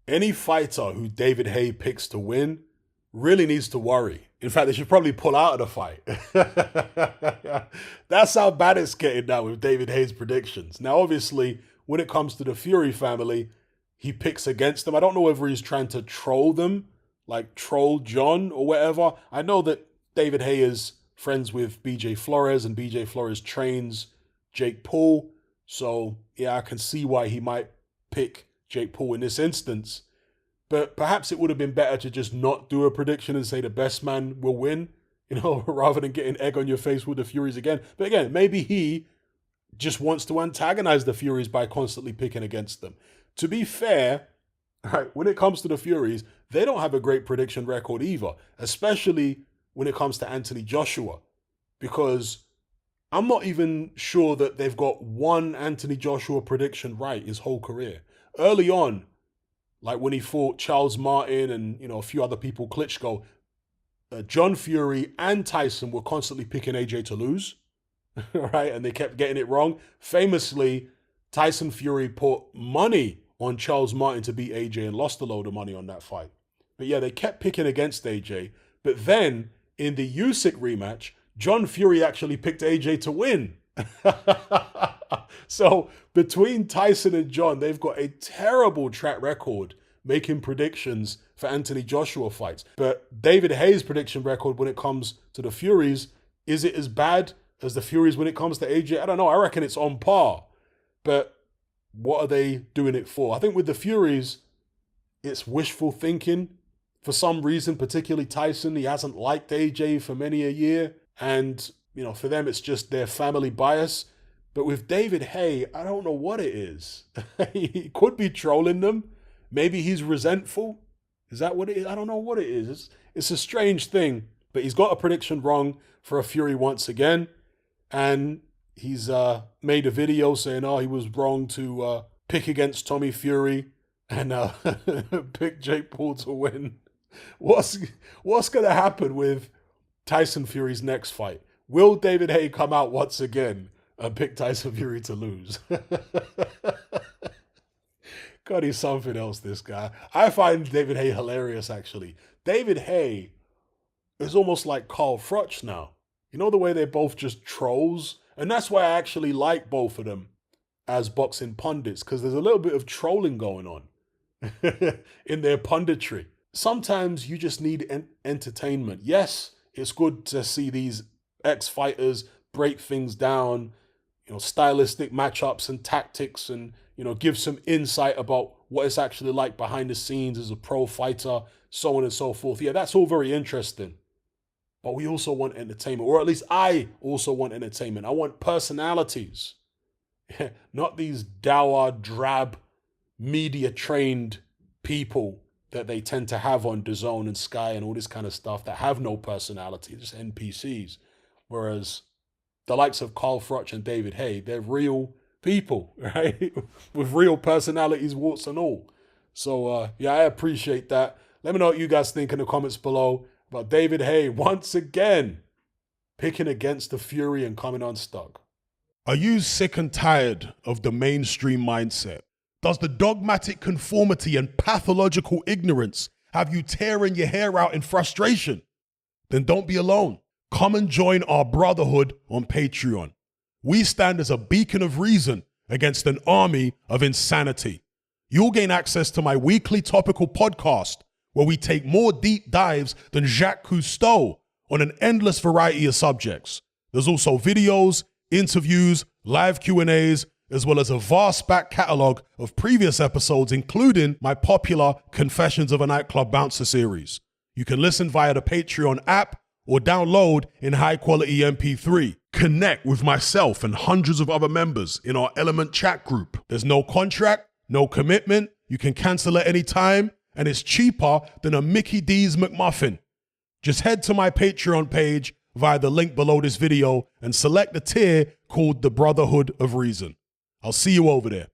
Any fighter who David Haye picks to win really needs to worry. In fact, they should probably pull out of the fight. That's how bad it's getting now with David Haye's predictions. Now, obviously, when it comes to the Fury family, he picks against them. I don't know whether he's trying to troll them, like troll John or whatever. I know that David Haye is friends with BJ Flores, and BJ Flores trains Jake Paul. So, yeah, I can see why he might pick Jake Paul in this instance. But perhaps it would have been better to just not do a prediction and say the best man will win, rather than getting egg on your face with the Furies again. But again, maybe he just wants to antagonize the Furies by constantly picking against them. To be fair, right, when it comes to the Furies, they don't have a great prediction record either, especially when it comes to Anthony Joshua, because I'm not even sure that they've got one Anthony Joshua prediction right his whole career. Early on, like when he fought Charles Martin and, a few other people, Klitschko, John Fury and Tyson were constantly picking AJ to lose, right? And they kept getting it wrong. Famously, Tyson Fury put money on Charles Martin to beat AJ and lost a load of money on that fight. But yeah, they kept picking against AJ. But then in the Usyk rematch, John Fury actually picked AJ to win. So between Tyson and John, they've got a terrible track record making predictions for Anthony Joshua fights. But David Haye's prediction record when it comes to the Furies, is it as bad as the Furies when it comes to AJ? I don't know. I reckon it's on par. But what are they doing it for? I think with the Furies, it's wishful thinking. For some reason, particularly Tyson, he hasn't liked AJ for many a year. And, for them, it's just their family bias. But with David Haye, I don't know what it is. He could be trolling them. Maybe he's resentful. Is that what it is? I don't know what it is. It's a strange thing. But he's got a prediction wrong for a Fury once again. And he's made a video saying, he was wrong to pick against Tommy Fury and pick Jake Paul to win. What's going to happen with Tyson Fury's next fight? Will David Haye come out once again and pick Tyson Fury to lose? God, he's something else, this guy. I find David Haye hilarious, actually. David Haye is almost like Carl Froch now. You know the way they're both just trolls? And that's why I actually like both of them as boxing pundits, because there's a little bit of trolling going on in their punditry. Sometimes you just need entertainment. Yes, it's good to see these ex-fighters break things down, stylistic matchups and tactics, and, give some insight about what it's actually like behind the scenes as a pro fighter, so on and so forth. Yeah, that's all very interesting. But we also want entertainment, or at least I also want entertainment. I want personalities, not these dour, drab, media-trained people that they tend to have on DAZN and Sky and all this kind of stuff that have no personality, just NPCs. Whereas the likes of Carl Froch and David Haye, they're real people, right? With real personalities, warts and all. So, yeah, I appreciate that. Let me know what you guys think in the comments below about David Haye once again picking against the Fury and coming unstuck. Are you sick and tired of the mainstream mindset? Does the dogmatic conformity and pathological ignorance have you tearing your hair out in frustration? Then don't be alone. Come and join our brotherhood on Patreon. We stand as a beacon of reason against an army of insanity. You'll gain access to my weekly topical podcast, where we take more deep dives than Jacques Cousteau on an endless variety of subjects. There's also videos, interviews, live Q&As, as well as a vast back catalogue of previous episodes, including my popular Confessions of a Nightclub Bouncer series. You can listen via the Patreon app or download in high-quality MP3. Connect with myself and hundreds of other members in our Element chat group. There's no contract, no commitment, you can cancel at any time, and it's cheaper than a Mickey D's McMuffin. Just head to my Patreon page via the link below this video and select the tier called the Brotherhood of Reason. I'll see you over there.